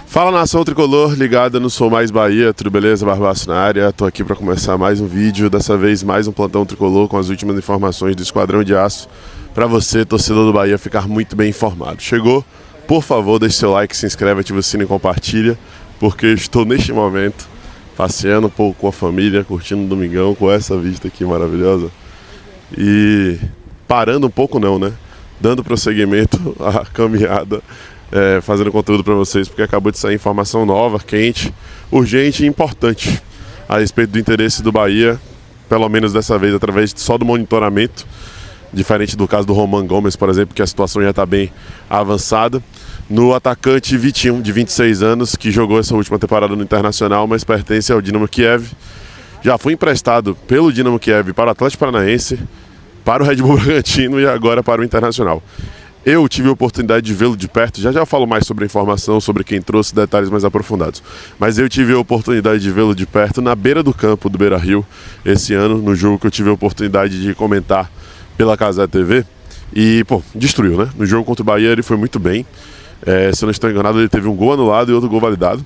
Fala, nação tricolor ligada no Sou Mais Bahia, tudo beleza? Barbaço na área, tô aqui para começar mais um vídeo, dessa vez mais um plantão tricolor com as últimas informações do Esquadrão de Aço, para você, torcedor do Bahia, ficar muito bem informado. Chegou? Por favor, deixe seu like, se inscreve, ativa o sino e compartilha, porque eu estou neste momento passeando um pouco com a família, curtindo o domingão com essa vista aqui maravilhosa e parando um pouco não, né? Dando prosseguimento à caminhada, fazendo conteúdo para vocês, porque acabou de sair informação nova, quente, urgente e importante a respeito do interesse do Bahia, pelo menos dessa vez através só do monitoramento, diferente do caso do Roman Gomes, por exemplo, que a situação já está bem avançada, no atacante Vitinho, de 26 anos, que jogou essa última temporada no Internacional, mas pertence ao Dinamo Kiev. Já foi emprestado pelo Dinamo Kiev para o Atlético Paranaense, para o Red Bull Bragantino e agora para o Internacional. Eu tive a oportunidade de vê-lo de perto, já falo mais sobre a informação, sobre quem trouxe detalhes mais aprofundados. Mas eu tive a oportunidade de vê-lo de perto na beira do campo do Beira-Rio, esse ano, no jogo que eu tive a oportunidade de comentar pela Cazé TV. E, pô, destruiu, né? No jogo contra o Bahia ele foi muito bem. Se eu não estou enganado, ele teve um gol anulado e outro gol validado.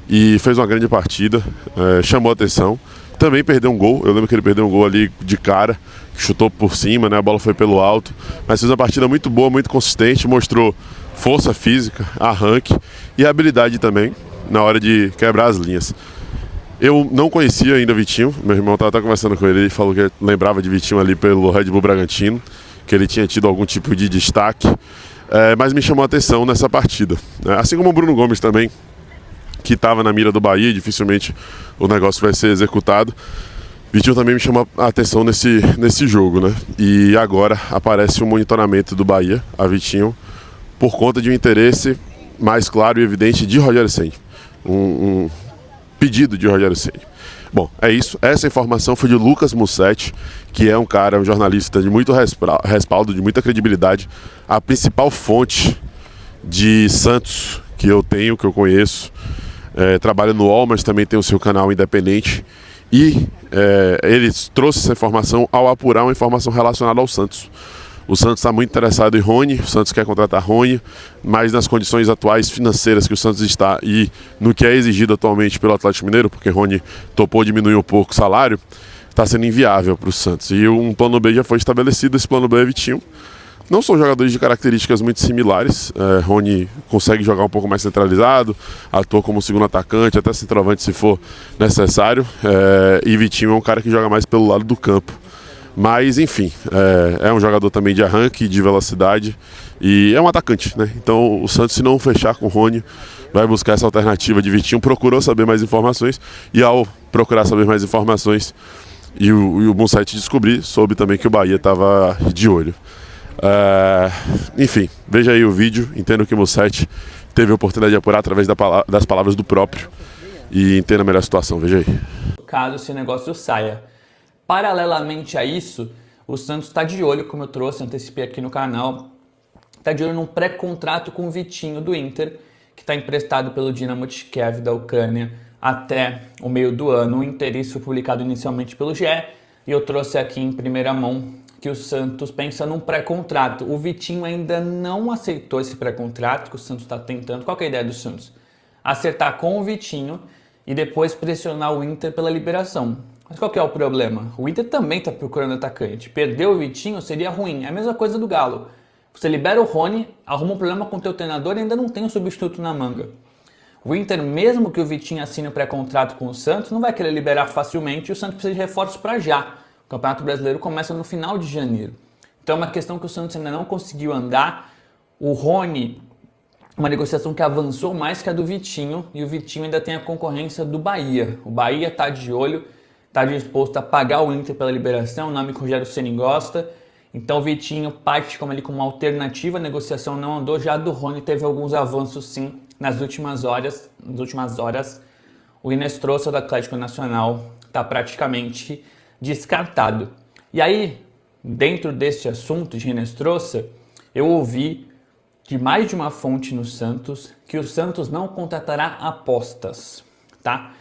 E fez uma grande partida, chamou a atenção. Também perdeu um gol, eu lembro que ele perdeu um gol ali de cara, chutou por cima, né? A bola foi pelo alto, mas fez uma partida muito boa, muito consistente, mostrou força física, arranque e habilidade também na hora de quebrar as linhas. Eu não conhecia ainda o Vitinho, meu irmão estava conversando com ele, ele falou que lembrava de Vitinho ali pelo Red Bull Bragantino, que ele tinha tido algum tipo de destaque, mas me chamou a atenção nessa partida, assim como o Bruno Gomes também, que estava na mira do Bahia e dificilmente o negócio vai ser executado. Vitinho também me chamou a atenção nesse jogo, né? E agora aparece o monitoramento do Bahia a Vitinho por conta de um interesse mais claro e evidente de Rogério Ceni. Um pedido de Rogério Ceni. Bom, é isso. Essa informação foi de Lucas Mussetti, que é um jornalista de muito respaldo, de muita credibilidade, a principal fonte de Santos que eu tenho, que eu conheço. Trabalha no UOL, mas também tem o seu canal independente. E ele trouxe essa informação ao apurar uma informação relacionada ao Santos. O Santos está muito interessado em Rony, o Santos quer contratar Rony, mas nas condições atuais financeiras que o Santos está e no que é exigido atualmente pelo Atlético Mineiro, porque Rony topou diminuir um pouco o salário, está sendo inviável para o Santos. E um plano B já foi estabelecido, esse plano B é Vitinho. Não são jogadores de características muito similares. Rony consegue jogar um pouco mais centralizado, atua como segundo atacante, até centroavante se for necessário. E Vitinho é um cara que joga mais pelo lado do campo. Mas, enfim, é um jogador também de arranque, de velocidade e é um atacante, né? Então o Santos, se não fechar com o Rony, vai buscar essa alternativa de Vitinho. Procurou saber mais informações e ao procurar saber mais informações e o Mussetti soube também que o Bahia estava de olho. Enfim, veja aí o vídeo, entenda que o Mussetti teve a oportunidade de apurar através das palavras do próprio e entenda a melhor situação, veja aí. Caso esse negócio saia. Paralelamente a isso, o Santos está de olho, como eu trouxe, antecipei aqui no canal, está de olho num pré-contrato com o Vitinho do Inter, que está emprestado pelo Dinamo Kiev da Ucrânia até o meio do ano. O interesse foi publicado inicialmente pelo GE e eu trouxe aqui em primeira mão que o Santos pensa num pré-contrato. O Vitinho ainda não aceitou esse pré-contrato que o Santos está tentando. Qual que é a ideia do Santos? Acertar com o Vitinho e depois pressionar o Inter pela liberação. Mas qual que é o problema? O Inter também está procurando atacante. Perder o Vitinho seria ruim. É a mesma coisa do Galo. Você libera o Rony, arruma um problema com o teu treinador e ainda não tem um substituto na manga. O Inter, mesmo que o Vitinho assine o pré-contrato com o Santos, não vai querer liberar facilmente e o Santos precisa de reforços para já. O Campeonato Brasileiro começa no final de janeiro. Então é uma questão que o Santos ainda não conseguiu andar. O Rony, uma negociação que avançou mais que a do Vitinho, e o Vitinho ainda tem a concorrência do Bahia. O Bahia está de olho, está disposto a pagar o Inter pela liberação, o nome que o Rogério Ceni gosta. Então o Vitinho parte como uma alternativa, a negociação não andou. Já a do Rony teve alguns avanços sim nas últimas horas. O Inestrosa do Atlético Nacional está praticamente descartado. E aí, dentro desse assunto de Inestrosa, eu ouvi de mais de uma fonte no Santos que o Santos não contratará apostas, tá?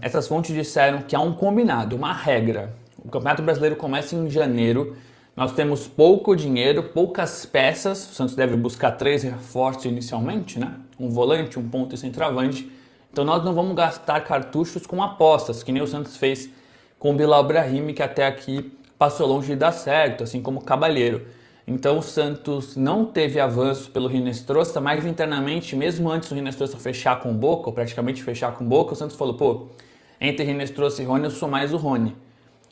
Essas fontes disseram que há um combinado, uma regra. O Campeonato Brasileiro começa em janeiro, Nós temos pouco dinheiro, poucas peças. O Santos deve buscar 3 reforços inicialmente, né? Um volante, um ponta e centroavante. Então nós não vamos gastar cartuchos com apostas, que nem o Santos fez com o Bilal Brahimi, que até aqui passou longe de dar certo, assim como o Caballero. Então o Santos não teve avanço pelo Hinestrosa, mas internamente, mesmo antes do Hinestrosa fechar com o Boca, ou praticamente fechar com o Boca, o Santos falou, pô, entre Hinestrosa e Rony eu sou mais o Rony.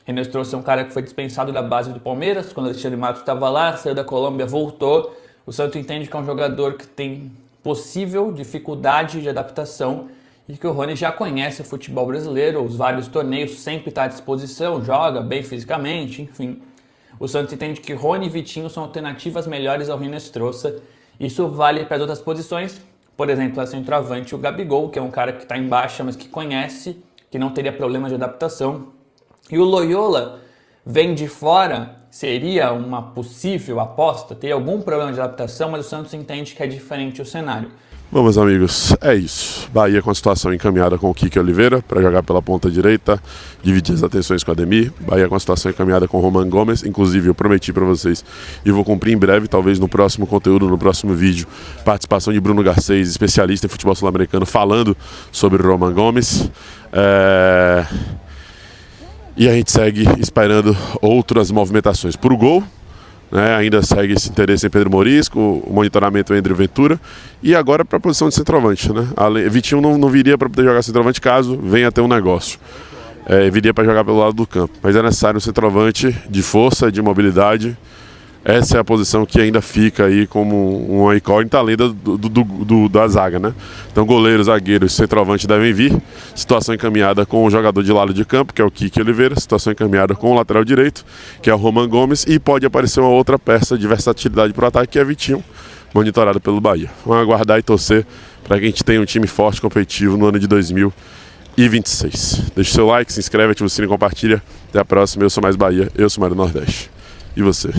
Hinestrosa é um cara que foi dispensado da base do Palmeiras, quando o Alexandre Matos estava lá, saiu da Colômbia, voltou. O Santos entende que é um jogador que tem possível dificuldade de adaptação e que o Rony já conhece o futebol brasileiro, os vários torneios, sempre está à disposição, joga bem fisicamente, enfim. O Santos entende que Rony e Vitinho são alternativas melhores ao Hinestrosa. Isso vale para as outras posições, por exemplo, a centroavante, o Gabigol, que é um cara que está em baixa, mas que conhece, que não teria problema de adaptação. E o Loyola vem de fora, seria uma possível aposta, teria algum problema de adaptação, mas o Santos entende que é diferente o cenário. Bom, meus amigos, é isso. Bahia com a situação encaminhada com o Kiki Oliveira para jogar pela ponta direita, dividir as atenções com o Ademir. Bahia com a situação encaminhada com o Roman Gomes. Inclusive, eu prometi para vocês e vou cumprir em breve, talvez no próximo conteúdo, no próximo vídeo, participação de Bruno Garcês, especialista em futebol sul-americano, falando sobre o Roman Gomes. E a gente segue esperando outras movimentações. Por gol, né, ainda segue esse interesse em Pedro Morisco, o monitoramento entre Ventura. E agora para a posição de centroavante. Né? Vitinho não viria para poder jogar centroavante caso venha a ter um negócio. Viria para jogar pelo lado do campo. Mas é necessário um centroavante de força, de mobilidade. Essa é a posição que ainda fica aí como uma incógnita além da zaga, né? Então goleiros, zagueiros, centroavante devem vir. Situação encaminhada com o jogador de lado de campo, que é o Kiki Oliveira. Situação encaminhada com o lateral direito, que é o Roman Gomes. E pode aparecer uma outra peça de versatilidade para o ataque, que é Vitinho, monitorado pelo Bahia. Vamos aguardar e torcer para que a gente tenha um time forte, competitivo no ano de 2026. Deixa o seu like, se inscreve, ativa o sininho e compartilha. Até a próxima. Eu sou Mais Bahia, eu sou Mário Nordeste. E você?